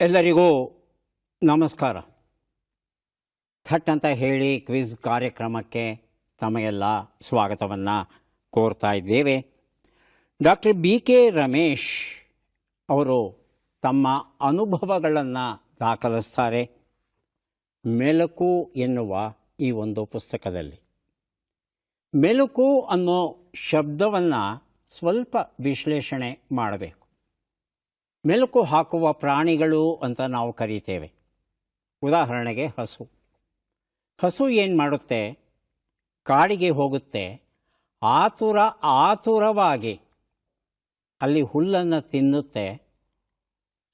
ಎಲ್ಲರಿಗೂ ನಮಸ್ಕಾರ. ಥಟ್ ಅಂತ ಹೇಳಿ ಕ್ವಿಜ್ ಕಾರ್ಯಕ್ರಮಕ್ಕೆ ತಮಗೆಲ್ಲ ಸ್ವಾಗತವನ್ನು ಕೋರ್ತಾ ಇದ್ದೇವೆ. ಡಾಕ್ಟರ್ BK ರಮೇಶ್ ಅವರು ತಮ್ಮ ಅನುಭವಗಳನ್ನು ದಾಖಲಿಸ್ತಾರೆ ಮೆಲುಕು ಎನ್ನುವ ಈ ಒಂದು ಪುಸ್ತಕದಲ್ಲಿ. ಮೆಲುಕು ಅನ್ನೋ ಶಬ್ದವನ್ನು ಸ್ವಲ್ಪ ವಿಶ್ಲೇಷಣೆ ಮಾಡಬೇಕು. ಮೆಲುಕು ಹಾಕುವ ಪ್ರಾಣಿಗಳು ಅಂತ ನಾವು ಕರೀತೇವೆ. ಉದಾಹರಣೆಗೆ ಹಸು ಏನು ಮಾಡುತ್ತೆ? ಕಾಡಿಗೆ ಹೋಗುತ್ತೆ, ಆತುರವಾಗಿ ಅಲ್ಲಿ ಹುಲ್ಲನ್ನು ತಿನ್ನುತ್ತೆ,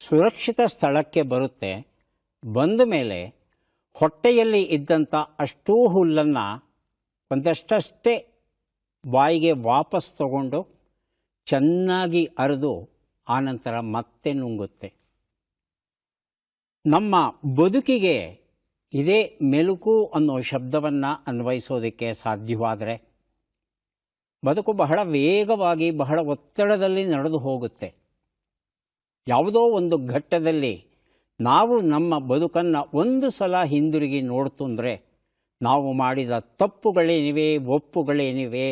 ಸುರಕ್ಷಿತ ಸ್ಥಳಕ್ಕೆ ಬರುತ್ತೆ. ಬಂದ ಮೇಲೆ ಹೊಟ್ಟೆಯಲ್ಲಿ ಇದ್ದಂಥ ಅಷ್ಟೂ ಹುಲ್ಲನ್ನು ಒಂದಷ್ಟೇ ಬಾಯಿಗೆ ವಾಪಸ್ ತಗೊಂಡು ಚೆನ್ನಾಗಿ ಅರೆದು ಆನಂತರ ಮತ್ತೆ ನುಂಗುತ್ತೆ. ನಮ್ಮ ಬದುಕಿಗೆ ಇದೇ ಮೆಲುಕು ಅನ್ನೋ ಶಬ್ದವನ್ನು ಅನ್ವಯಿಸೋದಕ್ಕೆ ಸಾಧ್ಯವಾದರೆ ಬದುಕು ಬಹಳ ವೇಗವಾಗಿ ಬಹಳ ಒತ್ತಡದಲ್ಲಿ ನಡೆದು ಹೋಗುತ್ತೆ. ಯಾವುದೋ ಒಂದು ಘಟ್ಟದಲ್ಲಿ ನಾವು ನಮ್ಮ ಬದುಕನ್ನು ಒಂದು ಸಲ ಹಿಂದಿರುಗಿ ನೋಡ್ತಂದರೆ ನಾವು ಮಾಡಿದ ತಪ್ಪುಗಳೇನಿವೆ, ಒಪ್ಪುಗಳೇನಿವೆ,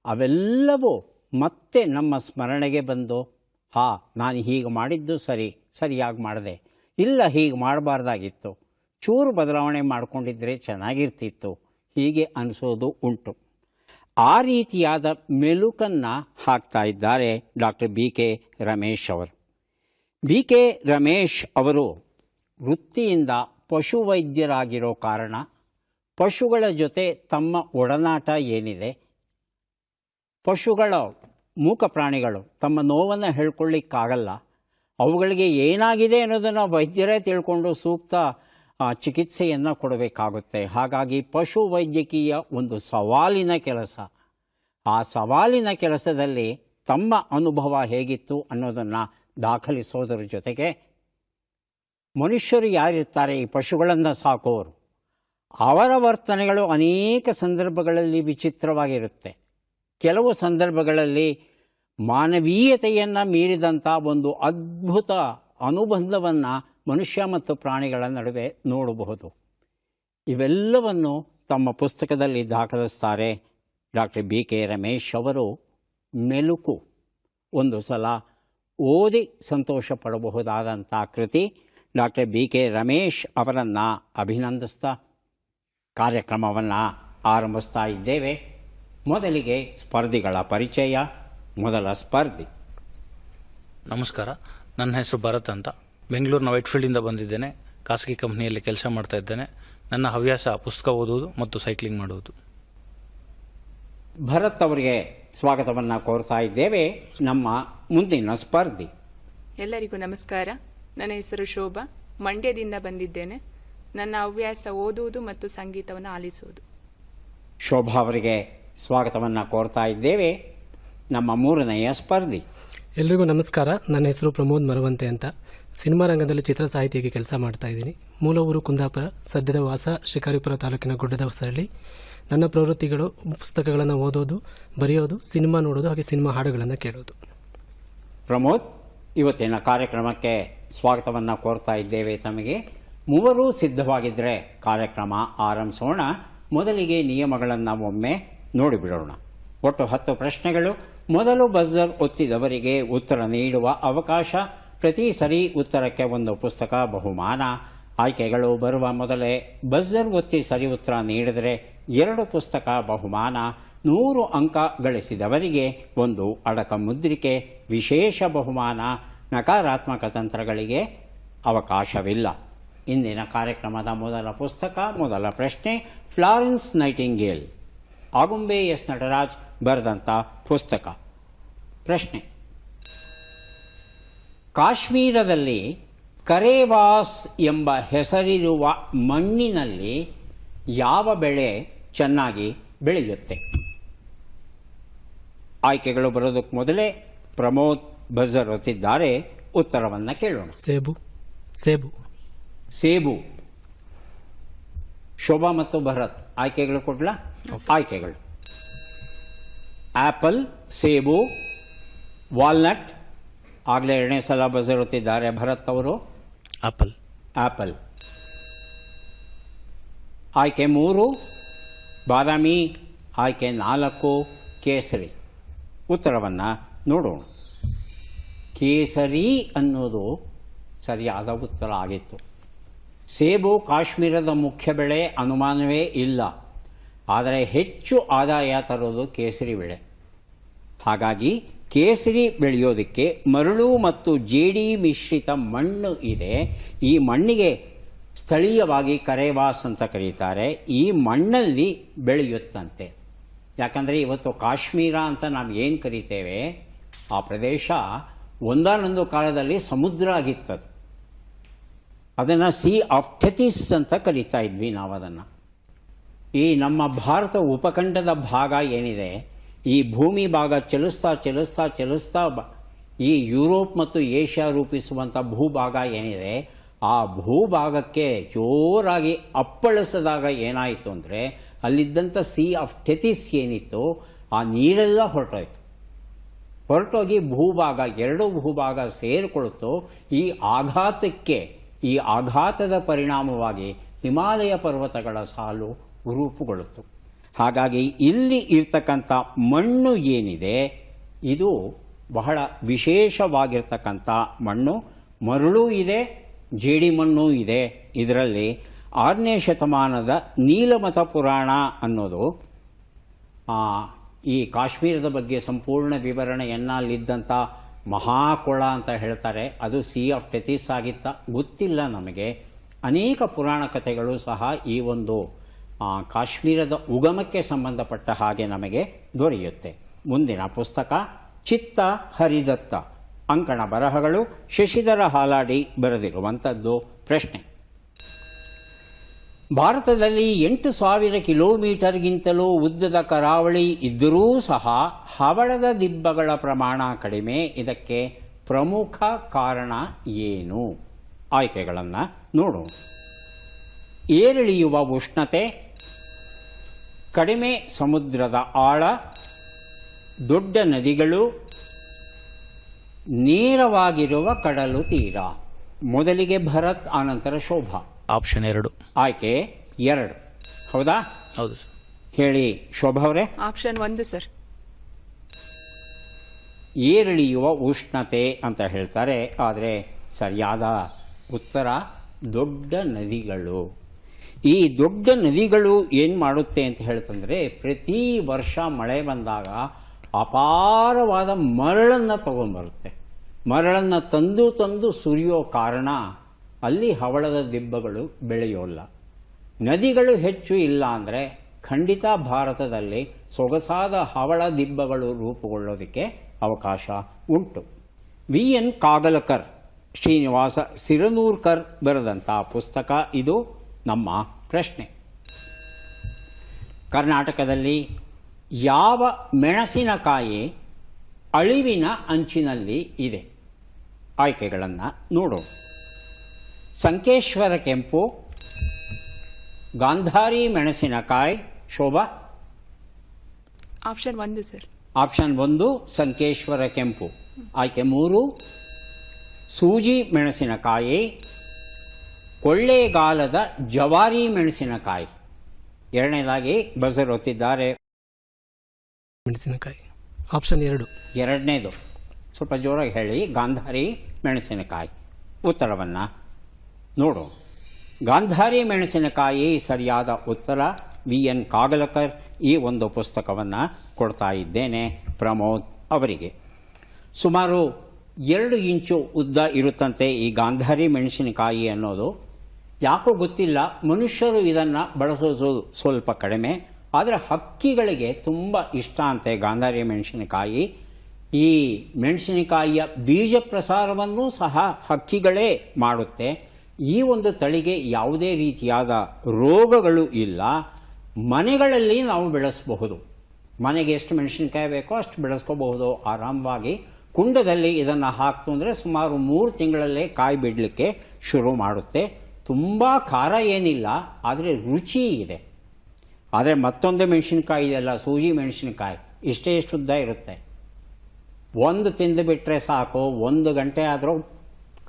ಅವೆಲ್ಲವೂ ಮತ್ತೆ ನಮ್ಮ ಸ್ಮರಣೆಗೆ ಬಂದು ನಾನು ಹೀಗೆ ಮಾಡಿದ್ದು ಸರಿಯಾಗಿ ಮಾಡಿದೆ, ಇಲ್ಲ ಹೀಗೆ ಮಾಡಬಾರ್ದಾಗಿತ್ತು, ಚೂರು ಬದಲಾವಣೆ ಮಾಡಿಕೊಂಡಿದ್ದರೆ ಚೆನ್ನಾಗಿರ್ತಿತ್ತು, ಹೀಗೆ ಅನಿಸೋದು ಉಂಟು. ಆ ರೀತಿಯಾದ ಮೆಲುಕನ್ನು ಹಾಕ್ತಾ ಇದ್ದಾರೆ ಡಾಕ್ಟರ್ BK ರಮೇಶ್ ಅವರು. BK ರಮೇಶ್ ಅವರು ವೃತ್ತಿಯಿಂದ ಪಶುವೈದ್ಯರಾಗಿರೋ ಕಾರಣ ಪಶುಗಳ ಜೊತೆ ತಮ್ಮ ಒಡನಾಟ ಏನಿದೆ, ಪಶುಗಳ ಮೂಕ ಪ್ರಾಣಿಗಳು ತಮ್ಮ ನೋವನ್ನು ಹೇಳ್ಕೊಳ್ಳಿಕ್ಕಾಗಲ್ಲ, ಅವುಗಳಿಗೆ ಏನಾಗಿದೆ ಅನ್ನೋದನ್ನು ವೈದ್ಯರೇ ತಿಳ್ಕೊಂಡು ಸೂಕ್ತ ಚಿಕಿತ್ಸೆಯನ್ನು ಕೊಡಬೇಕಾಗುತ್ತೆ. ಹಾಗಾಗಿ ಪಶು ವೈದ್ಯಕೀಯ ಒಂದು ಸವಾಲಿನ ಕೆಲಸ. ಆ ಸವಾಲಿನ ಕೆಲಸದಲ್ಲಿ ತಮ್ಮ ಅನುಭವ ಹೇಗಿತ್ತು ಅನ್ನೋದನ್ನು ದಾಖಲಿಸೋದರ ಜೊತೆಗೆ ಮನುಷ್ಯರು ಯಾರಿರ್ತಾರೆ, ಈ ಪಶುಗಳನ್ನು ಸಾಕೋರು, ಅವರ ವರ್ತನೆಗಳು ಅನೇಕ ಸಂದರ್ಭಗಳಲ್ಲಿ ವಿಚಿತ್ರವಾಗಿರುತ್ತೆ. ಕೆಲವು ಸಂದರ್ಭಗಳಲ್ಲಿ ಮಾನವೀಯತೆಯನ್ನು ಮೀರಿದಂಥ ಒಂದು ಅದ್ಭುತ ಅನುಬಂಧವನ್ನು ಮನುಷ್ಯ ಮತ್ತು ಪ್ರಾಣಿಗಳ ನಡುವೆ ನೋಡಬಹುದು. ಇವೆಲ್ಲವನ್ನು ತಮ್ಮ ಪುಸ್ತಕದಲ್ಲಿ ದಾಖಲಿಸ್ತಾರೆ ಡಾಕ್ಟರ್ BK ರಮೇಶ್ ಅವರು. ಮೆಲುಕು ಒಂದು ಸಲ ಓದಿ ಸಂತೋಷ ಪಡಬಹುದಾದಂಥ ಕೃತಿ. ಡಾಕ್ಟರ್ BK ರಮೇಶ್ ಅವರನ್ನು ಅಭಿನಂದಿಸ್ತಾ ಕಾರ್ಯಕ್ರಮವನ್ನು ಆರಂಭಿಸ್ತಾ ಇದ್ದೇವೆ. ಮೊದಲಿಗೆ ಸ್ಪರ್ಧಿಗಳ ಪರಿಚಯ. ಮೊದಲ ಸ್ಪರ್ಧಿ. ನಮಸ್ಕಾರ, ನನ್ನ ಹೆಸರು ಭರತ್ ಅಂತ. ಬೆಂಗಳೂರಿನ ವೈಟ್ಫೀಲ್ಡಿಂದ ಬಂದಿದ್ದೇನೆ. ಖಾಸಗಿ ಕಂಪ್ನಿಯಲ್ಲಿ ಕೆಲಸ ಮಾಡ್ತಾ ಇದ್ದೇನೆ. ನನ್ನ ಹವ್ಯಾಸ ಪುಸ್ತಕ ಓದುವುದು ಮತ್ತು ಸೈಕ್ಲಿಂಗ್ ಮಾಡುವುದು. ಭರತ್ ಅವರಿಗೆ ಸ್ವಾಗತವನ್ನು ಕೋರ್ತಾ ಇದ್ದೇವೆ. ನಮ್ಮ ಮುಂದಿನ ಸ್ಪರ್ಧಿ. ಎಲ್ಲರಿಗೂ ನಮಸ್ಕಾರ. ನನ್ನ ಹೆಸರು ಶೋಭಾ, ಮಂಡ್ಯದಿಂದ ಬಂದಿದ್ದೇನೆ. ನನ್ನ ಹವ್ಯಾಸ ಓದುವುದು ಮತ್ತು ಸಂಗೀತವನ್ನು ಆಲಿಸುವುದು. ಶೋಭಾ ಅವರಿಗೆ ಸ್ವಾಗತವನ್ನು ಕೋರ್ತಾ ಇದ್ದೇವೆ. ನಮ್ಮ ಮೂರನೆಯ ಸ್ಪರ್ಧಿ. ಎಲ್ರಿಗೂ ನಮಸ್ಕಾರ. ನನ್ನ ಹೆಸರು ಪ್ರಮೋದ್ ಮರವಂತೆ ಅಂತ. ಸಿನಿಮಾ ರಂಗದಲ್ಲಿ ಚಿತ್ರ ಸಾಹಿತಿಯಾಗಿ ಕೆಲಸ ಮಾಡ್ತಾ ಇದ್ದೀನಿ. ಮೂಲ ಊರು ಕುಂದಾಪುರ, ಸದ್ಯದ ವಾಸ ಶಿಕಾರಿಪುರ ತಾಲೂಕಿನ ಗುಡ್ಡದ ಹೊಸಹಳ್ಳಿ. ನನ್ನ ಪ್ರವೃತ್ತಿಗಳು ಪುಸ್ತಕಗಳನ್ನು ಓದೋದು, ಬರೆಯೋದು, ಸಿನಿಮಾ ನೋಡೋದು, ಹಾಗೆ ಸಿನಿಮಾ ಹಾಡುಗಳನ್ನು ಕೇಳೋದು. ಪ್ರಮೋದ್, ಇವತ್ತಿನ ಕಾರ್ಯಕ್ರಮಕ್ಕೆ ಸ್ವಾಗತವನ್ನು ಕೋರ್ತಾ ಇದ್ದೇವೆ ತಮಗೆ. ಮೂವರೂ ಸಿದ್ಧವಾಗಿದ್ದರೆ ಕಾರ್ಯಕ್ರಮ ಆರಂಭಿಸೋಣ. ಮೊದಲಿಗೆ ನಿಯಮಗಳನ್ನು ಒಮ್ಮೆ ನೋಡಿಬಿಡೋಣ. ಒಟ್ಟು 10 ಪ್ರಶ್ನೆಗಳು. ಮೊದಲು ಬಜರ್ ಒತ್ತಿದವರಿಗೆ ಉತ್ತರ ನೀಡುವ ಅವಕಾಶ. ಪ್ರತಿ ಸರಿ ಉತ್ತರಕ್ಕೆ ಒಂದು ಪುಸ್ತಕ ಬಹುಮಾನ. ಆಯ್ಕೆಗಳು ಬರುವ ಮೊದಲೇ ಬಜರ್ ಒತ್ತಿ ಸರಿ ಉತ್ತರ ನೀಡಿದರೆ 2 ಪುಸ್ತಕ ಬಹುಮಾನ. 100 ಅಂಕ ಗಳಿಸಿದವರಿಗೆ ಒಂದು ಅಡಕ ಮುದ್ರಿಕೆ ವಿಶೇಷ ಬಹುಮಾನ. ನಕಾರಾತ್ಮಕ ತಂತ್ರಗಳಿಗೆ ಅವಕಾಶವಿಲ್ಲ. ಇಂದಿನ ಕಾರ್ಯಕ್ರಮದ ಮೊದಲ ಪುಸ್ತಕ, ಮೊದಲ ಪ್ರಶ್ನೆ, Florence Nightingale, Agumbe S. Nataraj ಬರೆದಂಥ ಪುಸ್ತಕ. ಪ್ರಶ್ನೆ: ಕಾಶ್ಮೀರದಲ್ಲಿ ಕರೇವಾಸ್ ಎಂಬ ಹೆಸರಿರುವ ಮಣ್ಣಿನಲ್ಲಿ ಯಾವ ಬೆಳೆ ಚೆನ್ನಾಗಿ ಬೆಳೆಯುತ್ತೆ? ಆಯ್ಕೆಗಳು ಬರೋದಕ್ಕೆ ಮೊದಲೇ ಪ್ರಮೋದ್ ಬಜರ್ ಒತ್ತಿದ್ದಾರೆ. ಉತ್ತರವನ್ನು ಕೇಳೋಣ. ಸೇಬು. ಶೋಭಾ ಮತ್ತು ಭರತ್ ಆಯ್ಕೆಗಳು ಕೊಡ್ಲಾ? ಆಯ್ಕೆಗಳು: ಆಪಲ್, ಸೇಬು, ವಾಲ್ನಟ್. ಆಗಲೇ 2ನೇ ಸಲ ಬಜರ್ ಒತ್ತಿದ್ದಾರೆ ಭರತ್ ಅವರು. ಆಪಲ್. ಆಪಲ್. ಆಯ್ಕೆ 3 ಬಾದಾಮಿ. ಆಯ್ಕೆ 4 ಕೇಸರಿ. ಉತ್ತರವನ್ನು ನೋಡೋಣ. ಕೇಸರಿ ಅನ್ನೋದು ಸರಿಯಾದ ಉತ್ತರ ಆಗಿತ್ತು. ಸೇಬು ಕಾಶ್ಮೀರದ ಮುಖ್ಯ ಬೆಳೆ, ಅನುಮಾನವೇ ಇಲ್ಲ. ಆದರೆ ಹೆಚ್ಚು ಆದಾಯ ತರೋದು ಕೇಸರಿ ಬೆಳೆ. ಹಾಗಾಗಿ ಕೇಸರಿ ಬೆಳೆಯೋದಕ್ಕೆ ಮರಳು ಮತ್ತು ಜೇಡಿ ಮಿಶ್ರಿತ ಮಣ್ಣು ಇದೆ. ಈ ಮಣ್ಣಿಗೆ ಸ್ಥಳೀಯವಾಗಿ ಕರೇವಾಸ್ ಅಂತ ಕರೀತಾರೆ. ಈ ಮಣ್ಣಲ್ಲಿ ಬೆಳೆಯುತ್ತಂತೆ. ಯಾಕಂದರೆ ಇವತ್ತು ಕಾಶ್ಮೀರ ಅಂತ ನಾವು ಏನು ಕರಿತೇವೆ, ಆ ಪ್ರದೇಶ ಒಂದಾನೊಂದು ಕಾಲದಲ್ಲಿ ಸಮುದ್ರ ಆಗಿತ್ತದು. ಅದನ್ನು ಸೀ ಆಫ್ ಟೆಥಿಸ್ ಅಂತ ಕರಿತಾ ಇದ್ವಿ ನಾವು ಅದನ್ನು. ಈ ನಮ್ಮ ಭಾರತ ಉಪಖಂಡದ ಭಾಗ ಏನಿದೆ, ಈ ಭೂಮಿ ಭಾಗ ಚಲಿಸ್ತಾ ಚಲಿಸ್ತಾ ಚಲಿಸ್ತಾ ಈ ಯುರೋಪ್ ಮತ್ತು ಏಷ್ಯಾ ರೂಪಿಸುವಂಥ ಭೂಭಾಗ ಏನಿದೆ, ಆ ಭೂಭಾಗಕ್ಕೆ ಜೋರಾಗಿ ಅಪ್ಪಳಿಸಿದಾಗ ಏನಾಯಿತು ಅಂದರೆ, ಅಲ್ಲಿದ್ದಂಥ ಸೀ ಆಫ್ ಟೆಥಿಸ್ ಏನಿತ್ತು ಆ ನೀರೆಲ್ಲ ಹೊರಟೋಗಿ ಭೂಭಾಗ, ಎರಡು ಭೂಭಾಗ ಸೇರಿಕೊಳ್ತು. ಈ ಆಘಾತದ ಪರಿಣಾಮವಾಗಿ ಹಿಮಾಲಯ ಪರ್ವತಗಳ ಸಾಲು ರೂಪುಗೊಳ್ಳಿತು. ಹಾಗಾಗಿ ಇಲ್ಲಿ ಇರ್ತಕ್ಕಂಥ ಮಣ್ಣು ಏನಿದೆ ಇದು ಬಹಳ ವಿಶೇಷವಾಗಿರ್ತಕ್ಕಂಥ ಮಣ್ಣು. ಮರಳು ಇದೆ, ಜೇಡಿ ಮಣ್ಣು ಇದೆ. ಇದರಲ್ಲಿ 6ನೇ ಶತಮಾನದ ನೀಲಮತ ಪುರಾಣ ಅನ್ನೋದು ಈ ಕಾಶ್ಮೀರದ ಬಗ್ಗೆ ಸಂಪೂರ್ಣ ವಿವರಣೆಯನ್ನು ಅಲ್ಲಿದ್ದಂಥ ಮಹಾಕೊಳ ಅಂತ ಹೇಳ್ತಾರೆ. ಅದು ಸೀ ಆಫ್ ಟೆಥಿಸ್ ಆಗಿತ್ತ ಗೊತ್ತಿಲ್ಲ ನಮಗೆ. ಅನೇಕ ಪುರಾಣ ಕಥೆಗಳು ಸಹ ಈ ಒಂದು ಕಾಶ್ಮೀರದ ಉಗಮಕ್ಕೆ ಸಂಬಂಧಪಟ್ಟ ಹಾಗೆ ನಮಗೆ ದೊರೆಯುತ್ತೆ. ಮುಂದಿನ ಪುಸ್ತಕ ಚಿತ್ತ ಹರಿದತ್ತ. ಅಂಕಣ ಬರಹಗಳು ಶಶಿಧರ ಹಾಲಾಡಿ ಬರೆದಿರುವಂಥದ್ದು. ಪ್ರಶ್ನೆ: ಭಾರತದಲ್ಲಿ 8,000 ಕಿಲೋಮೀಟರ್ಗಿಂತಲೂ ಉದ್ದದ ಕರಾವಳಿ ಇದ್ದರೂ ಸಹ ಹವಳದ ದಿಬ್ಬಗಳ ಪ್ರಮಾಣ ಕಡಿಮೆ. ಇದಕ್ಕೆ ಪ್ರಮುಖ ಕಾರಣ ಏನು? ಆಯ್ಕೆಗಳನ್ನು ನೋಡೋಣ. ಏರಿಳಿಯುವ ಉಷ್ಣತೆ, ಕಡಿಮೆ ಸಮುದ್ರದ ಆಳ, ದೊಡ್ಡ ನದಿಗಳು, ನೇರವಾಗಿರುವ ಕಡಲು ತೀರ. ಮೊದಲಿಗೆ ಭರತ್, ಆನಂತರ ಶೋಭಾ. ಆಪ್ಷನ್ 2. ಆಯ್ಕೆ 2. ಹೌದಾ? ಹೌದು ಸರ್. ಹೇಳಿ ಶೋಭಾ ಅವರೇ. Option 1 sir. ಏರಿಳಿಯುವ ಉಷ್ಣತೆ ಅಂತ ಹೇಳ್ತಾರೆ. ಆದರೆ ಸರಿಯಾದ ಉತ್ತರ ದೊಡ್ಡ ನದಿಗಳು. ಈ ದೊಡ್ಡ ನದಿಗಳು ಏನು ಮಾಡುತ್ತೆ ಅಂತ ಹೇಳ್ತಂದ್ರೆ, ಪ್ರತಿ ವರ್ಷ ಮಳೆ ಬಂದಾಗ ಅಪಾರವಾದ ಮರಳನ್ನು ತಗೊಂಡ್ಬರುತ್ತೆ. ಮರಳನ್ನು ತಂದು ಸುರಿಯೋ ಕಾರಣ ಅಲ್ಲಿ ಹವಳದ ದಿಬ್ಬಗಳು ಬೆಳೆಯೋಲ್ಲ. ನದಿಗಳು ಹೆಚ್ಚು ಇಲ್ಲ ಅಂದರೆ ಖಂಡಿತ ಭಾರತದಲ್ಲಿ ಸೊಗಸಾದ ಹವಳ ದಿಬ್ಬಗಳು ರೂಪುಗೊಳ್ಳೋದಕ್ಕೆ ಅವಕಾಶ ಉಂಟು. VN ಕಾಗಲಕರ್, ಶ್ರೀನಿವಾಸ ಸಿರನೂರ್ಕರ್ ಬರೆದಂಥ ಪುಸ್ತಕ ಇದು. ನಮ್ಮ ಪ್ರಶ್ನೆ: ಕರ್ನಾಟಕದಲ್ಲಿ ಯಾವ ಮೆಣಸಿನಕಾಯಿ ಅಳಿವಿನ ಅಂಚಿನಲ್ಲಿ ಇದೆ? ಆಯ್ಕೆಗಳನ್ನು ನೋಡೋಣ. ಸಂಕೇಶ್ವರ ಕೆಂಪು, ಗಾಂಧಾರಿ ಮೆಣಸಿನಕಾಯಿ. Shobha. Option 1 sir. Option 1 Sankeshwar ಕೆಂಪು. ಆಯ್ಕೆ 3 ಸೂಜಿ ಮೆಣಸಿನಕಾಯಿ, ಕೊಳ್ಳೇಗಾಲದ ಜವಾರಿ ಮೆಣಸಿನಕಾಯಿ. ಎರಡನೇದಾಗಿ ಬಜರ್ ಒತ್ತಿದ್ದಾರೆ. ಮೆಣಸಿನಕಾಯಿ. ಆಪ್ಷನ್ 2. ಎರಡನೇದು ಸ್ವಲ್ಪ ಜೋರಾಗಿ ಹೇಳಿ. ಗಾಂಧಾರಿ ಮೆಣಸಿನಕಾಯಿ. ಉತ್ತರವನ್ನು ನೋಡು. ಗಾಂಧಾರಿ ಮೆಣಸಿನಕಾಯಿ ಸರಿಯಾದ ಉತ್ತರ. VN ಕಾಗಲಕರ್ ಈ ಒಂದು ಪುಸ್ತಕವನ್ನು ಕೊಡ್ತಾ ಇದ್ದೇನೆ ಪ್ರಮೋದ್ ಅವರಿಗೆ. ಸುಮಾರು 2 ಇಂಚು ಉದ್ದ ಇರುತ್ತಂತೆ ಈ ಗಾಂಧಾರಿ ಮೆಣಸಿನಕಾಯಿ ಅನ್ನೋದು. ಯಾಕೋ ಗೊತ್ತಿಲ್ಲ, ಮನುಷ್ಯರು ಇದನ್ನು ಬಳಸೋದು ಸ್ವಲ್ಪ ಕಡಿಮೆ. ಆದರೆ ಹಕ್ಕಿಗಳಿಗೆ ತುಂಬ ಇಷ್ಟ ಅಂತೆ ಗಾಂಧಾರಿ ಮೆಣಸಿನಕಾಯಿ. ಈ ಮೆಣಸಿನಕಾಯಿಯ ಬೀಜ ಪ್ರಸಾರವನ್ನು ಸಹ ಹಕ್ಕಿಗಳೇ ಮಾಡುತ್ತೆ. ಈ ಒಂದು ತಳಿಗೆ ಯಾವುದೇ ರೀತಿಯಾದ ರೋಗಗಳು ಇಲ್ಲ. ಮನೆಗಳಲ್ಲಿ ನಾವು ಬೆಳೆಸಬಹುದು. ಮನೆಗೆ ಎಷ್ಟು ಮೆಣಸಿನಕಾಯಿ ಬೇಕೋ ಅಷ್ಟು ಬೆಳೆಸ್ಕೋಬಹುದು ಆರಾಮವಾಗಿ. ಕುಂಡದಲ್ಲಿ ಇದನ್ನು ಹಾಕ್ತು ಅಂದರೆ ಸುಮಾರು 3 ತಿಂಗಳಲ್ಲೇ ಕಾಯಿ ಬಿಡಲಿಕ್ಕೆ ಶುರು ಮಾಡುತ್ತೆ. ತುಂಬ ಖಾರ ಏನಿಲ್ಲ, ಆದರೆ ರುಚಿ ಇದೆ. ಆದರೆ ಮತ್ತೊಂದು ಮೆಣಸಿನಕಾಯಿ ಇದೆಲ್ಲ, ಸೂಜಿ ಮೆಣಸಿನಕಾಯಿ, ಇಷ್ಟೇ ಉದ್ದ ಇರುತ್ತೆ. ಒಂದು ತಿಂದು ಬಿಟ್ಟರೆ ಸಾಕು, 1 ಗಂಟೆ ಆದರೂ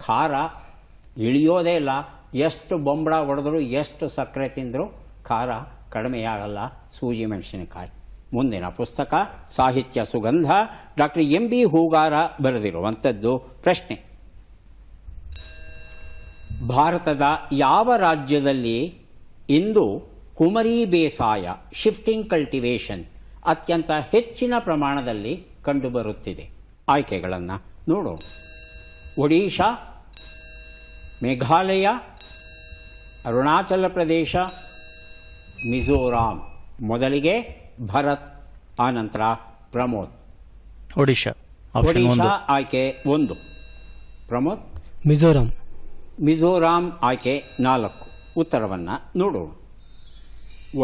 ಖಾರ ಇಳಿಯೋದೇ ಇಲ್ಲ. ಎಷ್ಟು ಬೊಂಬಳ ಹೊಡೆದ್ರು, ಎಷ್ಟು ಸಕ್ಕರೆ ತಿಂದರೂ ಖಾರ ಕಡಿಮೆಯಾಗಲ್ಲ ಸೂಜಿ ಮೆಣಸಿನಕಾಯಿ. ಮುಂದಿನ ಪುಸ್ತಕ ಸಾಹಿತ್ಯ ಸುಗಂಧ, ಡಾಕ್ಟರ್ ಎಂ ಬಿ ಹೂಗಾರ ಬರೆದಿರುವಂಥದ್ದು. ಪ್ರಶ್ನೆ: ಭಾರತದ ಯಾವ ರಾಜ್ಯದಲ್ಲಿ ಇಂದು ಕುಮರಿ ಬೇಸಾಯ ಶಿಫ್ಟಿಂಗ್ ಕಲ್ಟಿವೇಷನ್ ಅತ್ಯಂತ ಹೆಚ್ಚಿನ ಪ್ರಮಾಣದಲ್ಲಿ ಕಂಡುಬರುತ್ತಿದೆ? ಆಯ್ಕೆಗಳನ್ನು ನೋಡೋಣ. ಒಡಿಶಾ, ಮೇಘಾಲಯ, ಅರುಣಾಚಲ ಪ್ರದೇಶ, ಮಿಜೋರಾಂ. ಮೊದಲಿಗೆ ಭರತ್, ಆನಂತರ ಪ್ರಮೋದ್. ಒಡಿಶಾ ಆಪ್ಷನ್ 1. ಒಡಿಶಾ ಆಯ್ಕೆ 1. ಪ್ರಮೋದ್? ಮಿಜೋರಾಂ. ಮಿಜೋರಾಂ ಆಯ್ಕೆ 4. ಉತ್ತರವನ್ನು ನೋಡೋಣ.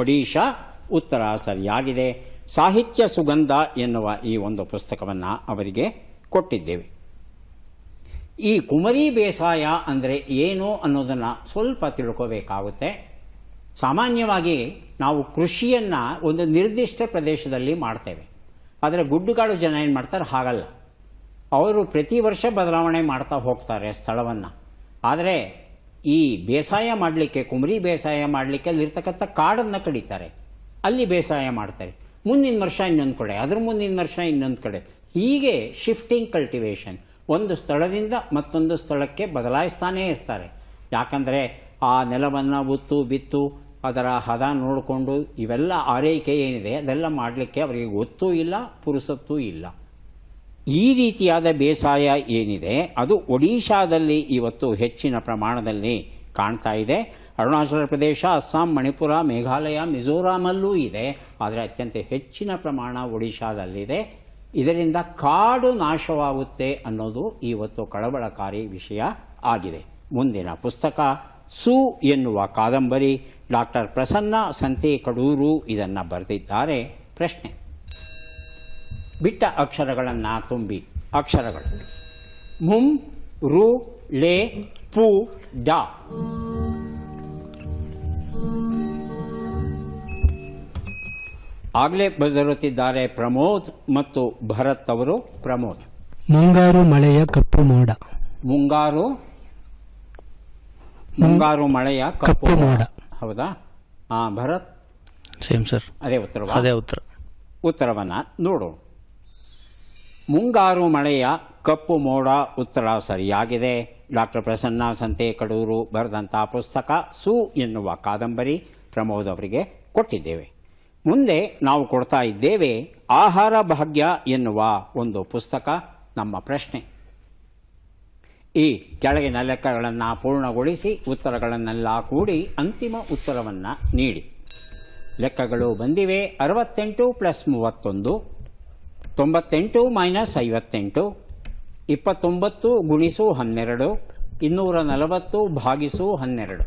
ಒಡಿಶಾ ಉತ್ತರ ಸರಿಯಾಗಿದೆ. ಸಾಹಿತ್ಯ ಸುಗಂಧ ಎನ್ನುವ ಈ ಒಂದು ಪುಸ್ತಕವನ್ನು ಅವರಿಗೆ ಕೊಟ್ಟಿದ್ದೇವೆ. ಈ ಕುಮರಿ ಬೇಸಾಯ ಅಂದರೆ ಏನು ಅನ್ನೋದನ್ನು ಸ್ವಲ್ಪ ತಿಳ್ಕೋಬೇಕಾಗುತ್ತೆ. ಸಾಮಾನ್ಯವಾಗಿ ನಾವು ಕೃಷಿಯನ್ನು ಒಂದು ನಿರ್ದಿಷ್ಟ ಪ್ರದೇಶದಲ್ಲಿ ಮಾಡ್ತೇವೆ. ಆದರೆ ಗುಡ್ಡುಗಾಡು ಜನ ಏನು ಮಾಡ್ತಾರೆ, ಹಾಗಲ್ಲ. ಅವರು ಪ್ರತಿ ವರ್ಷ ಬದಲಾವಣೆ ಮಾಡ್ತಾ ಹೋಗ್ತಾರೆ ಸ್ಥಳವನ್ನು. ಆದರೆ ಈ ಬೇಸಾಯ ಮಾಡಲಿಕ್ಕೆ, ಕುಮರಿ ಬೇಸಾಯ ಮಾಡಲಿಕ್ಕೆ ಅಲ್ಲಿರ್ತಕ್ಕಂಥ ಕಾಡನ್ನು ಕಡಿತಾರೆ, ಅಲ್ಲಿ ಬೇಸಾಯ ಮಾಡ್ತಾರೆ. ಮುಂದಿನ ವರ್ಷ ಇನ್ನೊಂದು ಕಡೆ, ಅದ್ರ ಮುಂದಿನ ವರ್ಷ ಇನ್ನೊಂದು ಕಡೆ, ಹೀಗೆ ಶಿಫ್ಟಿಂಗ್ ಕಲ್ಟಿವೇಷನ್, ಒಂದು ಸ್ಥಳದಿಂದ ಮತ್ತೊಂದು ಸ್ಥಳಕ್ಕೆ ಬದಲಾಯಿಸ್ತಾನೇ ಇರ್ತಾರೆ. ಯಾಕಂದರೆ ಆ ನೆಲವನ್ನು ಉತ್ತು ಬಿತ್ತು ಅದರ ಹದ ನೋಡಿಕೊಂಡು ಇವೆಲ್ಲ ಆರೈಕೆ ಏನಿದೆ ಅದೆಲ್ಲ ಮಾಡಲಿಕ್ಕೆ ಅವರಿಗೆ ಗೊತ್ತೂ ಇಲ್ಲ, ಪುರುಸತ್ತೂ ಇಲ್ಲ. ಈ ರೀತಿಯಾದ ಬೇಸಾಯ ಏನಿದೆ ಅದು ಒಡಿಶಾದಲ್ಲಿ ಇವತ್ತು ಹೆಚ್ಚಿನ ಪ್ರಮಾಣದಲ್ಲಿ ಕಾಣ್ತಾ ಇದೆ. ಅರುಣಾಚಲ ಪ್ರದೇಶ, ಅಸ್ಸಾಂ, ಮಣಿಪುರ, ಮೇಘಾಲಯ, ಮಿಜೋರಾಮಲ್ಲೂ ಇದೆ. ಆದರೆ ಅತ್ಯಂತ ಹೆಚ್ಚಿನ ಪ್ರಮಾಣ ಒಡಿಶಾದಲ್ಲಿದೆ. ಇದರಿಂದ ಕಾಡು ನಾಶವಾಗುತ್ತೆ ಅನ್ನೋದು ಇವತ್ತು ಕಳವಳಕಾರಿ ವಿಷಯ ಆಗಿದೆ. ಮುಂದಿನ ಪುಸ್ತಕ ಸು ಎನ್ನುವ ಕಾದಂಬರಿ, ಡಾಕ್ಟರ್ ಪ್ರಸನ್ನ ಸಂತೇಕಡೂರು ಇದನ್ನು ಬರೆದಿದ್ದಾರೆ. ಪ್ರಶ್ನೆ: ಬಿಟ್ಟ ಅಕ್ಷರಗಳನ್ನು ತುಂಬಿ. ಅಕ್ಷರಗಳು: ಮುಂ, ರು, ಲೇ, ಪು, ಡ. ಆಗಲೇ ಬರೆದಿರುತ್ತಿದ್ದಾರೆ ಪ್ರಮೋದ್ ಮತ್ತು ಭರತ್ ಅವರು. ಪ್ರಮೋದ್: ಮುಂಗಾರು ಮಳೆಯ ಕಪ್ಪು ಮೋಡ. ಮುಂಗಾರು ಮಳೆಯ ಕಪ್ಪು ಮೋಡ. ಹೌದಾ? ಭರತ್? ಸೇಮ್ ಸರ್, ಅದೇ ಉತ್ತರ. ಅದೇ ಉತ್ತರ. ಉತ್ತರವನ್ನು ನೋಡೋಣ. ಮುಂಗಾರು ಮಳೆಯ ಕಪ್ಪು ಮೋಡ ಉತ್ತರ ಸರಿಯಾಗಿದೆ. ಡಾಕ್ಟರ್ ಪ್ರಸನ್ನ ಸಂತೇಕಡೂರು ಬರೆದಂಥ ಪುಸ್ತಕ ಸು ಎನ್ನುವ ಕಾದಂಬರಿ ಪ್ರಮೋದ್ ಅವರಿಗೆ ಕೊಟ್ಟಿದ್ದೇವೆ. ಮುಂದೆ ನಾವು ಕೊಡ್ತಾ ಇದ್ದೇವೆ ಆಹಾರ ಭಾಗ್ಯ ಎನ್ನುವ ಒಂದು ಪುಸ್ತಕ. ನಮ್ಮ ಪ್ರಶ್ನೆ: ಈ ಕೆಳಗಿನ ಲೆಕ್ಕಗಳನ್ನು ಪೂರ್ಣಗೊಳಿಸಿ ಉತ್ತರಗಳನ್ನೆಲ್ಲ ಕೂಡಿ ಅಂತಿಮ ಉತ್ತರವನ್ನು ನೀಡಿ. ಲೆಕ್ಕಗಳು ಬಂದಿವೆ. 68 + 31, 98 - 58, 29 × 12, 240 / 12.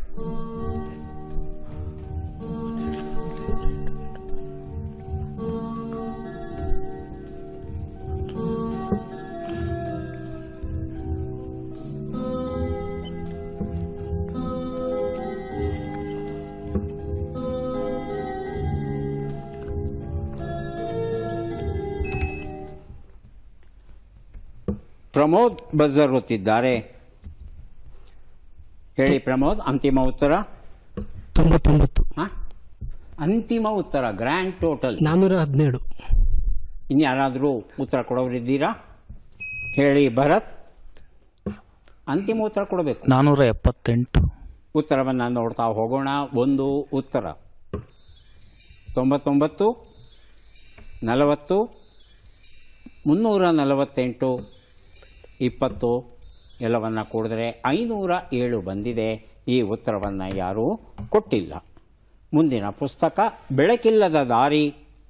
ಪ್ರಮೋದ್ ಬಜರುತ್ತಿದ್ದಾರೆ. ಹೇಳಿ ಪ್ರಮೋದ್, ಅಂತಿಮ ಉತ್ತರ? 99. ಅಂತಿಮ ಉತ್ತರ, ಗ್ರ್ಯಾಂಡ್ ಟೋಟಲ್ 417. ಇನ್ಯಾರಾದರೂ ಉತ್ತರ ಕೊಡೋರಿದ್ದೀರಾ? ಹೇಳಿ ಭರತ್, ಅಂತಿಮ ಉತ್ತರ ಕೊಡಬೇಕು. 478. ಉತ್ತರವನ್ನು ನೋಡ್ತಾ ಹೋಗೋಣ. ಒಂದು ಉತ್ತರ 99, 40, 348, 20 ಎಲ್ಲವನ್ನು ಕೂಡಿದ್ರೆ 507 ಬಂದಿದೆ. ಈ ಉತ್ತರವನ್ನು ಯಾರೂ ಕೊಟ್ಟಿಲ್ಲ. ಮುಂದಿನ ಪುಸ್ತಕ ಬೆಳಕಿಲ್ಲದ ದಾರಿ,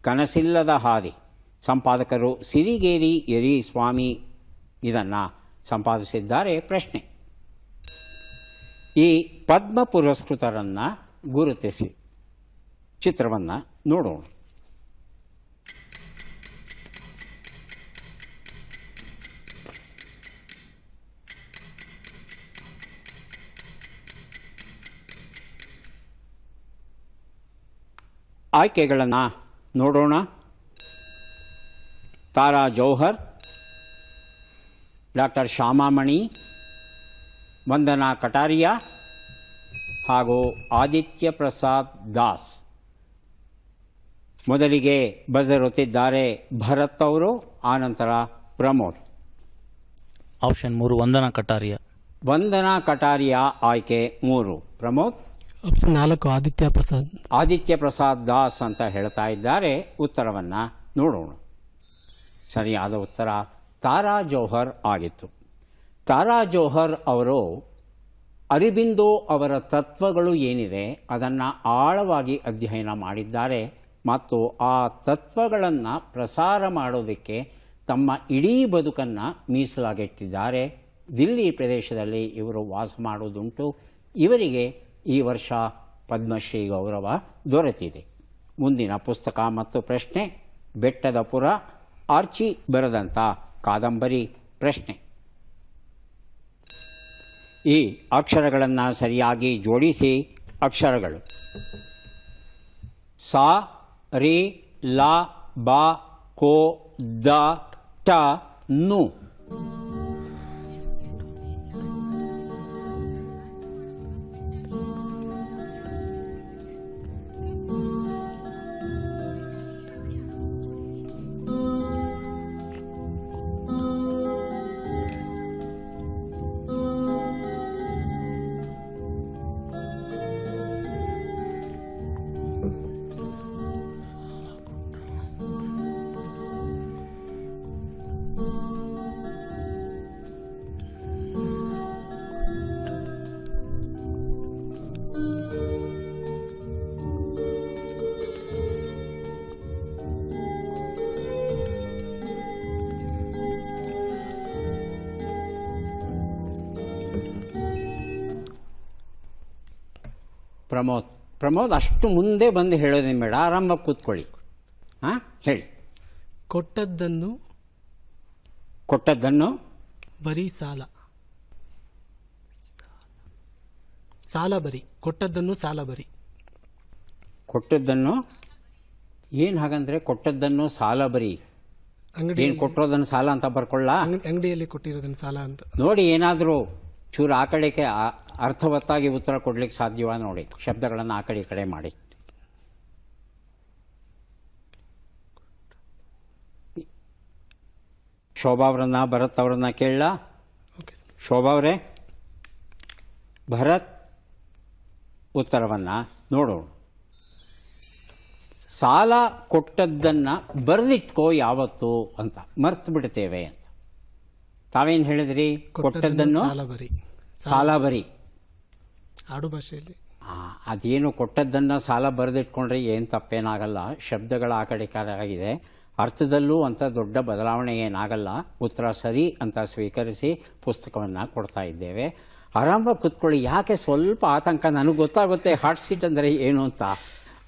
ಕನಸಿಲ್ಲದ ಹಾದಿ. ಸಂಪಾದಕರು ಸಿರಿಗೇರಿ ಯರಿ ಸ್ವಾಮಿ ಇದನ್ನು ಸಂಪಾದಿಸಿದ್ದಾರೆ. ಪ್ರಶ್ನೆ: ಈ ಪದ್ಮ ಪುರಸ್ಕೃತರನ್ನು ಗುರುತಿಸಿ. ಚಿತ್ರವನ್ನು ನೋಡೋಣ. ಆಯ್ಕೆಗಳನ್ನು ನೋಡೋಣ. ತಾರಾ ಜೌಹರ್, ಡಾಕ್ಟರ್ ಶ್ಯಾಮಾಮಣಿ, ವಂದನಾ ಕಟಾರಿಯಾ ಹಾಗೂ ಆದಿತ್ಯ ಪ್ರಸಾದ್ ದಾಸ್. ಮೊದಲಿಗೆ ಬಜರ್ ಒತ್ತಿದ್ದಾರೆ ಭರತ್ ಅವರು, ಆನಂತರ ಪ್ರಮೋದ್. ಆಪ್ಷನ್ 3 ವಂದನಾ ಕಟಾರಿಯಾ. ವಂದನಾ ಕಟಾರಿಯಾ ಆಯ್ಕೆ 3. ಪ್ರಮೋದ್. ಆಪ್ಷನ್ 4 ಆದಿತ್ಯ ಪ್ರಸಾದ್. ಆದಿತ್ಯ ಪ್ರಸಾದ್ ದಾಸ್ ಅಂತ ಹೇಳ್ತಾ ಇದ್ದಾರೆ. ಉತ್ತರವನ್ನು ನೋಡೋಣ. ಸರಿಯಾದ ಉತ್ತರ ತಾರಾ ಜೋಹರ್ ಆಗಿತ್ತು. ತಾರಾ ಜೋಹರ್ ಅವರು ಅರಬಿಂದೋ ಅವರ ತತ್ವಗಳು ಏನಿದೆ ಅದನ್ನು ಆಳವಾಗಿ ಅಧ್ಯಯನ ಮಾಡಿದ್ದಾರೆ ಮತ್ತು ಆ ತತ್ವಗಳನ್ನು ಪ್ರಸಾರ ಮಾಡೋದಕ್ಕೆ ತಮ್ಮ ಇಡೀ ಬದುಕನ್ನು ಮೀಸಲಾಗಿಟ್ಟಿದ್ದಾರೆ. ದಿಲ್ಲಿ ಪ್ರದೇಶದಲ್ಲಿ ಇವರು ವಾಸ ಮಾಡುವುದುಂಟು. ಇವರಿಗೆ ಈ ವರ್ಷ ಪದ್ಮಶ್ರೀ ಗೌರವ ದೊರೆತಿದೆ. ಮುಂದಿನ ಪುಸ್ತಕ ಮತ್ತು ಪ್ರಶ್ನೆ ಬೆಟ್ಟದ ಪುರ, ಆರ್ಚಿ ಬರೆದಂಥ ಕಾದಂಬರಿ. ಪ್ರಶ್ನೆ: ಈ ಅಕ್ಷರಗಳನ್ನು ಸರಿಯಾಗಿ ಜೋಡಿಸಿ. ಅಕ್ಷರಗಳು ಸಾ, ರಿ, ಲಾ, ಬಾ, ಕೋ, ದ, ಟ, ನು. ಪ್ರಮೋದ್ ಅಷ್ಟು ಮುಂದೆ ಬಂದು ಹೇಳೋದೇನು ಬೇಡ, ಆರಾಮಾಗಿ ಕೂತ್ಕೊಳ್ಳಿ. ಹಾಂ, ಹೇಳಿ. ಕೊಟ್ಟದ್ದನ್ನು ಬರೀ ಸಾಲ. ಸಾಲ ಬರಿ. ಕೊಟ್ಟದ್ದನ್ನು ಸಾಲ ಬರಿ. ಕೊಟ್ಟದ್ದನ್ನು ಏನು ಹಾಗಂದ್ರೆ ಕೊಟ್ಟದ್ದನ್ನು ಸಾಲ ಬರಿ. ಏನು ಕೊಟ್ಟಿರೋದನ್ನು ಸಾಲ ಅಂತ ಬರ್ಕೊಳ್ಳ? ಅಂಗಡಿಯಲ್ಲಿ ಕೊಟ್ಟಿರೋದನ್ನು ಸಾಲ ಅಂತ ನೋಡಿ. ಏನಾದರೂ ಚೂರು ಆ ಕಡೆಗೆ ಅರ್ಥವತ್ತಾಗಿ ಉತ್ತರ ಕೊಡ್ಲಿಕ್ಕೆ ಸಾಧ್ಯವ ನೋಡಿ. ಶಬ್ದಗಳನ್ನು ಆ ಕಡೆ ಈ ಕಡೆ ಮಾಡಿ. ಶೋಭಾ ಅವರನ್ನ, ಭರತ್ ಅವರನ್ನ ಕೇಳಲ್ಲ? ಶೋಭಾ ಅವರೇ, ಭರತ್ ಉತ್ತರವನ್ನು ನೋಡೋಣ. ಸಾಲ ಕೊಟ್ಟದ್ದನ್ನು ಬರೆದಿಟ್ಕೋ ಯಾವತ್ತು ಅಂತ, ಮರ್ತು ಬಿಡ್ತೇವೆ ಅಂತ. ತಾವೇನು ಹೇಳಿದ್ರಿ? ಕೊಟ್ಟದ್ದನ್ನು ಸಾಲ ಬರಿ. ಆಡು ಭಾಷೆಯಲ್ಲಿ ಅದೇನು ಕೊಟ್ಟದ್ದನ್ನು ಸಾಲ ಬರೆದಿಟ್ಕೊಂಡ್ರೆ ಏನು ತಪ್ಪೇನಾಗಲ್ಲ. ಶಬ್ದಗಳ ಆ ಕಡೆ ಆಗಿದೆ. ಅರ್ಥದಲ್ಲೂ ಅಂತ ದೊಡ್ಡ ಬದಲಾವಣೆ ಏನಾಗಲ್ಲ. ಉತ್ತರ ಸರಿ ಅಂತ ಸ್ವೀಕರಿಸಿ ಪುಸ್ತಕವನ್ನು ಕೊಡ್ತಾ ಇದ್ದೇವೆ. ಆರಾಮಾಗಿ ಕೂತ್ಕೊಳ್ಳಿ. ಯಾಕೆ ಸ್ವಲ್ಪ ಆತಂಕ? ನನಗೆ ಗೊತ್ತಾಗುತ್ತೆ ಹಾಟ್ ಸೀಟ್ ಅಂದರೆ ಏನು ಅಂತ.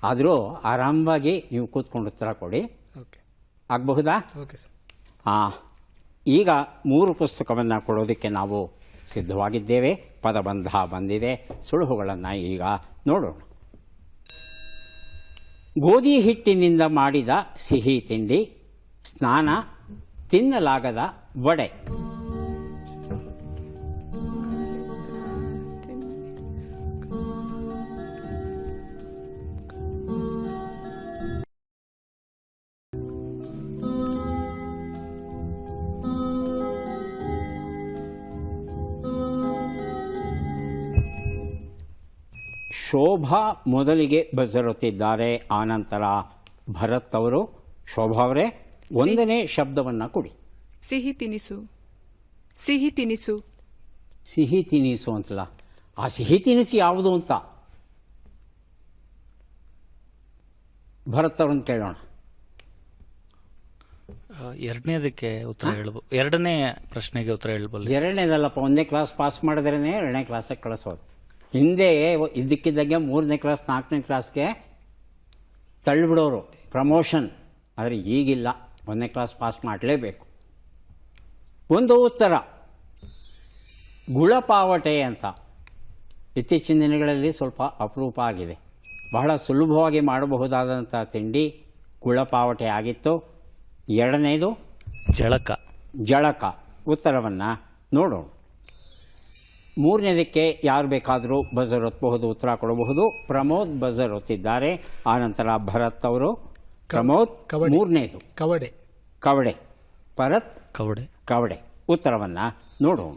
ಆದರೂ ಆರಾಮವಾಗಿ ನೀವು ಕೂತ್ಕೊಂಡು ಉತ್ತರ ಕೊಡಿ. ಆಗಬಹುದಾ? ಹಾಂ, ಈಗ 3 ಪುಸ್ತಕವನ್ನು ಕೊಡೋದಕ್ಕೆ ನಾವು ಸಿದ್ಧವಾಗಿದ್ದೇವೆ. ಪದಬಂಧ ಬಂದಿದೆ. ಸುಳುಹುಗಳನ್ನು ಈಗ ನೋಡೋಣ. ಗೋಧಿ ಹಿಟ್ಟಿನಿಂದ ಮಾಡಿದ ಸಿಹಿ ತಿಂಡಿ, ಸ್ನಾನ, ತಿನ್ನಲಾಗದ ವಡೆ. ಶೋಭಾ ಮೊದಲಿಗೆ ಬಜರುತ್ತಿದ್ದಾರೆ, ಆನಂತರ ಭರತ್ ಅವರು. ಶೋಭಾ ಅವರೇ, 1ನೇ ಶಬ್ದವನ್ನು ಕೊಡಿ. ಸಿಹಿ ತಿನಿಸು. ಸಿಹಿ ತಿನಿಸು. ಸಿಹಿ ತಿನಿಸು ಅಂತಲ್ಲ, ಆ ಸಿಹಿ ತಿನಿಸು ಯಾವುದು ಅಂತ ಭರತ್ ಅವರನ್ನು ಕೇಳೋಣ. ಎರಡನೇದಕ್ಕೆ ಉತ್ತರ ಹೇಳ್ಬೋದು. 2ನೇ ಪ್ರಶ್ನೆಗೆ ಉತ್ತರ ಹೇಳ್ಬೋದು. 2ನೇದಲ್ಲಪ್ಪ, 1ನೇ ಕ್ಲಾಸ್ ಪಾಸ್ ಮಾಡಿದ್ರೇ 2ನೇ ಕ್ಲಾಸಿಗೆ ಕಳಿಸೋದು. ಹಿಂದೆ ಇದ್ದಕ್ಕಿದ್ದಂಗೆ 3ನೇ ಕ್ಲಾಸ್ 4ನೇ ಕ್ಲಾಸ್ಗೆ ತಳ್ಳಿಬಿಡೋರು, ಪ್ರಮೋಷನ್. ಆದರೆ ಈಗಿಲ್ಲ, 1ನೇ ಕ್ಲಾಸ್ ಪಾಸ್ ಮಾಡಲೇಬೇಕು. ಒಂದು ಉತ್ತರ ಗುಳಪಾವಟೆ ಅಂತ. ಇತ್ತೀಚಿನ ದಿನಗಳಲ್ಲಿ ಸ್ವಲ್ಪ ಅಪರೂಪ ಆಗಿದೆ. ಬಹಳ ಸುಲಭವಾಗಿ ಮಾಡಬಹುದಾದಂಥ ತಿಂಡಿ ಗುಳಪಾವಟೆ ಆಗಿತ್ತು. 2ನೇದು ಜಳಕ. ಜಳಕ. ಉತ್ತರವನ್ನು ನೋಡೋಣ. ಮೂರನೇದಕ್ಕೆ ಯಾರು ಬೇಕಾದರೂ ಬಜರ್ ಒತ್ತಬಹುದು, ಉತ್ತರ ಕೊಡಬಹುದು. ಪ್ರಮೋದ್ ಬಜರ್ ಒತ್ತಿದ್ದಾರೆ. ಆನಂತರ ಭರತ್ ಅವರು. ಪ್ರಮೋದ್ ಕವಡೆ. ಮೂರನೇದು ಕವಡೆ. ಕವಡೆ. ಭರತ್ ಕವಡೆ. ಕವಡೆ. ಉತ್ತರವನ್ನು ನೋಡೋಣ.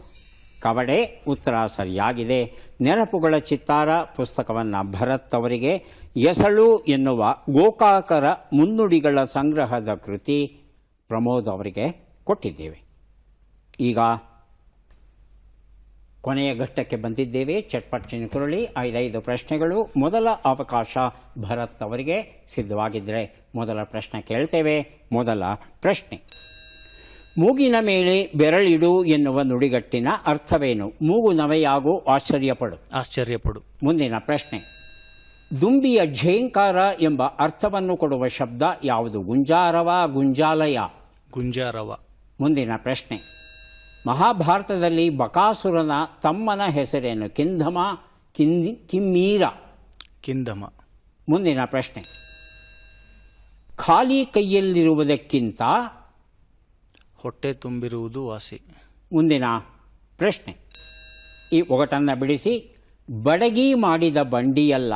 ಕವಡೆ ಉತ್ತರ ಸರಿಯಾಗಿದೆ. ನೆನಪುಗಳ ಚಿತ್ತಾರ ಪುಸ್ತಕವನ್ನು ಭರತ್ ಅವರಿಗೆ, ಎಸಳು ಎನ್ನುವ ಗೋಕಾಕರ ಮುನ್ನುಡಿಗಳ ಸಂಗ್ರಹದ ಕೃತಿ ಪ್ರಮೋದ್ ಅವರಿಗೆ ಕೊಟ್ಟಿದ್ದೇವೆ. ಈಗ ಕೊನೆಯ ಘಟ್ಟಕ್ಕೆ ಬಂದಿದ್ದೇವೆ. ಚಟ್ಪಟ್ ಚಿನ್ಕುರಳಿ 5 ಪ್ರಶ್ನೆಗಳು. ಮೊದಲ ಅವಕಾಶ ಭರತ್ ಅವರಿಗೆ. ಸಿದ್ಧವಾಗಿದ್ದರೆ ಮೊದಲ ಪ್ರಶ್ನೆ ಕೇಳ್ತೇವೆ. ಮೊದಲ ಪ್ರಶ್ನೆ, ಮೂಗಿನ ಮೇಲೆ ಬೆರಳಿಡು ಎನ್ನುವ ನುಡಿಗಟ್ಟಿನ ಅರ್ಥವೇನು? ಮೂಗು ನವೆಯಾಗು, ಆಶ್ಚರ್ಯಪಡು. ಆಶ್ಚರ್ಯಪಡು. ಮುಂದಿನ ಪ್ರಶ್ನೆ, ದುಂಬಿಯ ಝೇಂಕಾರ ಎಂಬ ಅರ್ಥವನ್ನು ಕೊಡುವ ಶಬ್ದ ಯಾವುದು? ಗುಂಜಾರವ, ಗುಂಜಾಲಯ? ಗುಂಜಾರವ. ಮುಂದಿನ ಪ್ರಶ್ನೆ, ಮಹಾಭಾರತದಲ್ಲಿ ಬಕಾಸುರನ ತಮ್ಮನ ಹೆಸರೇನು? ಕಿಂಧಮ, ಕಿಮ್ಮೀರ? ಕಿಂದಮ. ಮುಂದಿನ ಪ್ರಶ್ನೆ, ಖಾಲಿ ಕೈಯಲ್ಲಿರುವುದಕ್ಕಿಂತ? ಹೊಟ್ಟೆ ತುಂಬಿರುವುದು ವಾಸಿ. ಮುಂದಿನ ಪ್ರಶ್ನೆ, ಈ ಒಗಟನ್ನು ಬಿಡಿಸಿ. ಬಡಗಿ ಮಾಡಿದ ಬಂಡಿಯಲ್ಲ,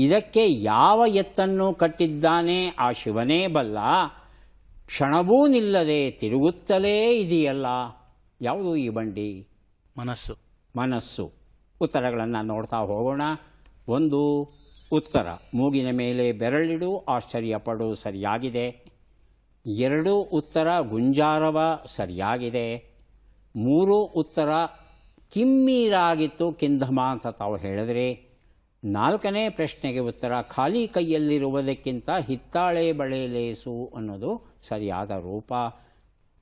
ಇದಕ್ಕೆ ಯಾವ ಎತ್ತನ್ನು ಕಟ್ಟಿದ್ದಾನೆ ಆ ಶಿವನೇ ಬಲ್ಲ, ಕ್ಷಣವೂ ನಿಲ್ಲದೆ ತಿರುಗುತ್ತಲೇ ಇದೆಯಲ್ಲ. ಯಾವುದು ಈ ಬಂಡಿ? ಮನಸ್ಸು. ಮನಸ್ಸು. ಉತ್ತರಗಳನ್ನು ನೋಡ್ತಾ ಹೋಗೋಣ. 1 ಉತ್ತರ, ಮೂಗಿನ ಮೇಲೆ ಬೆರಳಿಡು, ಆಶ್ಚರ್ಯಪಡು ಸರಿಯಾಗಿದೆ. 2 ಉತ್ತರ, ಗುಂಜಾರವ ಸರಿಯಾಗಿದೆ. 3 ಉತ್ತರ, ಕಿಮ್ಮೀರಾಗಿತ್ತು, ಕಿಂಧಮ ಅಂತ ತಾವು ಹೇಳಿದ್ರಿ. 4ನೇ ಪ್ರಶ್ನೆಗೆ ಉತ್ತರ, ಖಾಲಿ ಕೈಯಲ್ಲಿರುವುದಕ್ಕಿಂತ ಹಿತ್ತಾಳೆ ಬಳೆ ಲೇಸು ಅನ್ನೋದು ಸರಿಯಾದ ರೂಪ.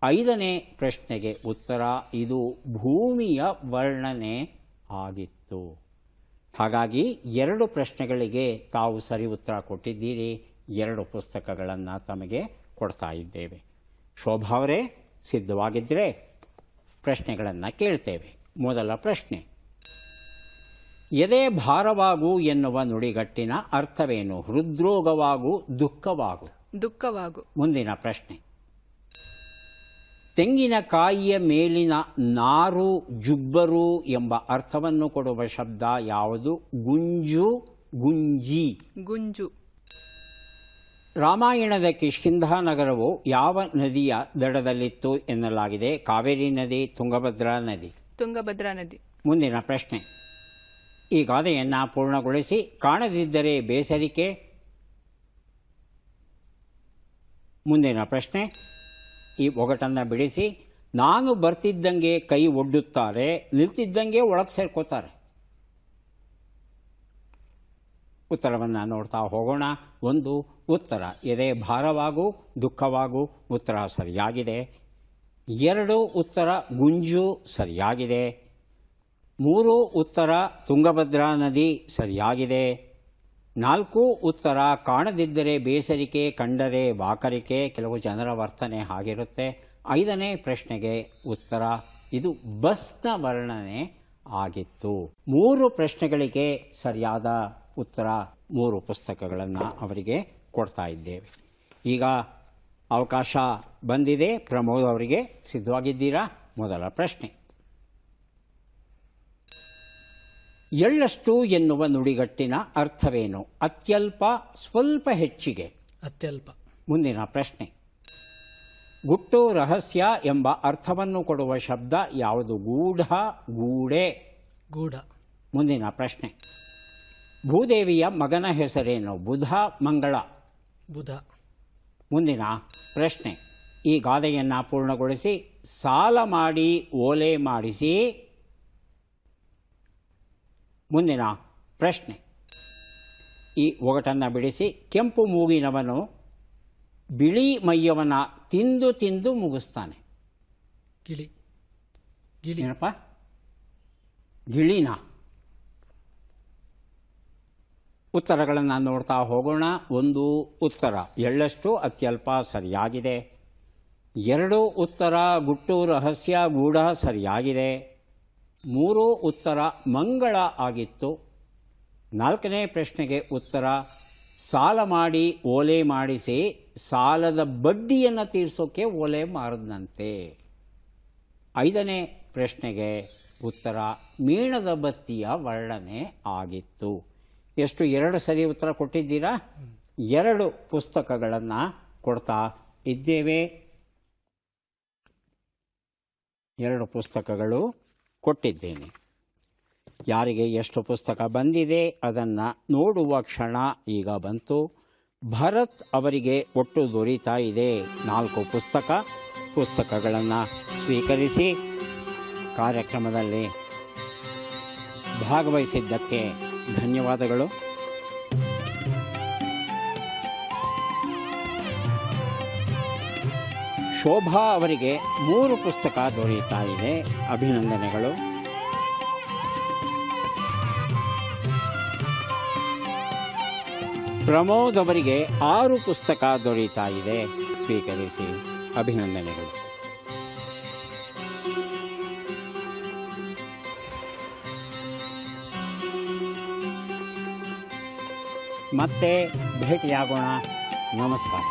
5ನೇ ಪ್ರಶ್ನೆಗೆ ಉತ್ತರ, ಇದು ಭೂಮಿಯ ವರ್ಣನೆ ಆಗಿತ್ತು. ಹಾಗಾಗಿ 2 ಪ್ರಶ್ನೆಗಳಿಗೆ ತಾವು ಸರಿ ಉತ್ತರ ಕೊಟ್ಟಿದ್ದೀರಿ. 2 ಪುಸ್ತಕಗಳನ್ನು ತಮಗೆ ಕೊಡ್ತಾ ಇದ್ದೇವೆ. ಶೋಭಾ ಅವರೇ ಸಿದ್ಧವಾಗಿದ್ದರೆ ಪ್ರಶ್ನೆಗಳನ್ನು ಕೇಳ್ತೇವೆ. ಮೊದಲ ಪ್ರಶ್ನೆ, ಎದೆ ಭಾರವಾಗು ಎನ್ನುವ ನುಡಿಗಟ್ಟಿನ ಅರ್ಥವೇನು? ಹೃದ್ರೋಗವಾಗು, ದುಃಖವಾಗು? ದುಃಖವಾಗು. ಮುಂದಿನ ಪ್ರಶ್ನೆ, ತೆಂಗಿನಕಾಯಿಯ ಮೇಲಿನ ನಾರು ಜುಬ್ಬರು ಎಂಬ ಅರ್ಥವನ್ನು ಕೊಡುವ ಶಬ್ದ ಯಾವುದು? ಗುಂಜು, ಗುಂಜಿ? ಗುಂಜು. ರಾಮಾಯಣದ ಕಿಷ್ಕಿಂಧಾ ನಗರವು ಯಾವ ನದಿಯ ದಡದಲ್ಲಿತ್ತು ಎನ್ನಲಾಗಿದೆ? ಕಾವೇರಿ ನದಿ, ತುಂಗಭದ್ರಾ ನದಿ? ತುಂಗಭದ್ರಾ ನದಿ. ಮುಂದಿನ ಪ್ರಶ್ನೆ, ಈ ಗಾದೆಯನ್ನು ಪೂರ್ಣಗೊಳಿಸಿ. ಕಾಣದಿದ್ದರೆ ಬೇಸರಿಕೆ? ಮುಂದಿನ ಪ್ರಶ್ನೆ, ಈ ಒಗಟನ್ನು ಬಿಡಿಸಿ. ನಾನು ಬರ್ತಿದ್ದಂಗೆ ಕೈ ಒಡ್ಡುತ್ತಾರೆ, ನಿಲ್ತಿದ್ದಂಗೆ ಒಳಗೆ ಸೇರ್ಕೋತಾರೆ. ಉತ್ತರವನ್ನು ನೋಡ್ತಾ ಹೋಗೋಣ. 1 ಉತ್ತರ, ಎದೆ ಭಾರವಾಗು, ದುಃಖವಾಗು ಉತ್ತರ ಸರಿಯಾಗಿದೆ. 2 ಉತ್ತರ, ಗುಂಜು ಸರಿಯಾಗಿದೆ. 3 ಉತ್ತರ, ತುಂಗಭದ್ರಾ ನದಿ ಸರಿಯಾಗಿದೆ. 4 ಉತ್ತರ, ಕಾಣದಿದ್ದರೆ ಬೇಸರಿಕೆ, ಕಂಡರೆ ವಾಕರಿಕೆ. ಕೆಲವು ಜನರ ವರ್ತನೆ ಹಾಗಿರುತ್ತೆ. 5ನೇ ಪ್ರಶ್ನೆಗೆ ಉತ್ತರ, ಇದು ಬಸ್ನ ವರ್ಣನೆ ಆಗಿತ್ತು. 3 ಪ್ರಶ್ನೆಗಳಿಗೆ ಸರಿಯಾದ ಉತ್ತರ 3 ಪುಸ್ತಕಗಳನ್ನು ಅವರಿಗೆ ಕೊಡ್ತಾ ಇದ್ದೇವೆ. ಈಗ ಅವಕಾಶ ಬಂದಿದೆ. ಪ್ರಮೋದ್ ಅವರಿಗೆ ಸಿದ್ಧವಾಗಿದ್ದೀರಾ? ಮೊದಲ ಪ್ರಶ್ನೆ, ಎಳ್ಳಷ್ಟು ಎನ್ನುವ ನುಡಿಗಟ್ಟಿನ ಅರ್ಥವೇನು? ಅತ್ಯಲ್ಪ, ಸ್ವಲ್ಪ ಹೆಚ್ಚಿಗೆ? ಅತ್ಯಲ್ಪ. ಮುಂದಿನ ಪ್ರಶ್ನೆ, ಗುಟ್ಟು, ರಹಸ್ಯ ಎಂಬ ಅರ್ಥವನ್ನು ಕೊಡುವ ಶಬ್ದ ಯಾವುದು? ಗೂಢ, ಗೂಡೆ? ಗೂಢ. ಮುಂದಿನ ಪ್ರಶ್ನೆ, ಭೂದೇವಿಯ ಮಗನ ಹೆಸರೇನು? ಬುಧ, ಮಂಗಳ? ಬುಧ. ಮುಂದಿನ ಪ್ರಶ್ನೆ, ಈ ಗಾದೆಯನ್ನು ಪೂರ್ಣಗೊಳಿಸಿ. ಸಾಲ ಮಾಡಿ ಓಲೆ ಮಾಡಿಸಿ. ಮುಂದಿನ ಪ್ರಶ್ನೆ, ಈ ಒಗಟನ್ನು ಬಿಡಿಸಿ. ಕೆಂಪು ಮೂಗಿನವನು ಬಿಳಿ ಮೈಯವನ ತಿಂದು ತಿಂದು ಮುಗಿಸ್ತಾನೆ. ಗಿಳಿ. ಗಿಳಿ. ಏನಪ್ಪ? ಗಿಳಿನ? ಉತ್ತರಗಳನ್ನು ನೋಡ್ತಾ ಹೋಗೋಣ. 1 ಉತ್ತರ, ಎಳ್ಳಷ್ಟು ಅತ್ಯಲ್ಪ ಸರಿಯಾಗಿದೆ. 2 ಉತ್ತರ, ಗುಟ್ಟು, ರಹಸ್ಯ, ಗೂಢ ಸರಿಯಾಗಿದೆ. 3 ಉತ್ತರ, ಮಂಗಳ ಆಗಿತ್ತು. 4ನೇ ಪ್ರಶ್ನೆಗೆ ಉತ್ತರ, ಸಾಲ ಮಾಡಿ ಓಲೆ ಮಾಡಿಸಿ, ಸಾಲದ ಬಡ್ಡಿಯನ್ನು ತೀರಿಸೋಕೆ ಓಲೆ ಮಾರದಂತೆ. 5ನೇ ಪ್ರಶ್ನೆಗೆ ಉತ್ತರ ಮೀಣದ ಬತ್ತಿಯ ವರ್ಣನೆ ಆಗಿತ್ತು. ಎಷ್ಟು 2 ಸರಿ ಉತ್ತರ ಕೊಟ್ಟಿದ್ದೀರಾ? 2 ಪುಸ್ತಕಗಳನ್ನು ಕೊಡ್ತಾ ಇದ್ದೇವೆ. 2 ಪುಸ್ತಕಗಳು ಕೊಟ್ಟಿದ್ದೇನೆ. ಯಾರಿಗೆ ಎಷ್ಟು ಪುಸ್ತಕ ಬಂದಿದೆ ಅದನ್ನು ನೋಡುವ ಕ್ಷಣ ಈಗ ಬಂತು. ಭರತ್ ಅವರಿಗೆ ಒಟ್ಟು ದೊರೀತಾ ಇದೆ 4 ಪುಸ್ತಕಗಳನ್ನು ಸ್ವೀಕರಿಸಿ ಕಾರ್ಯಕ್ರಮದಲ್ಲಿ ಭಾಗವಹಿಸಿದ್ದಕ್ಕೆ ಧನ್ಯವಾದಗಳು. ಶೋಭಾ ಅವರಿಗೆ 3 ಪುಸ್ತಕ ದೊರೆಯುತ್ತಾ ಇದೆ, ಅಭಿನಂದನೆಗಳು. ಪ್ರಮೋದ್ ಅವರಿಗೆ 6 ಪುಸ್ತಕ ದೊರೆಯುತ್ತಾ ಇದೆ, ಸ್ವೀಕರಿಸಿ ಅಭಿನಂದನೆಗಳು. ಮತ್ತೆ ಭೇಟಿಯಾಗೋಣ. ನಮಸ್ಕಾರ.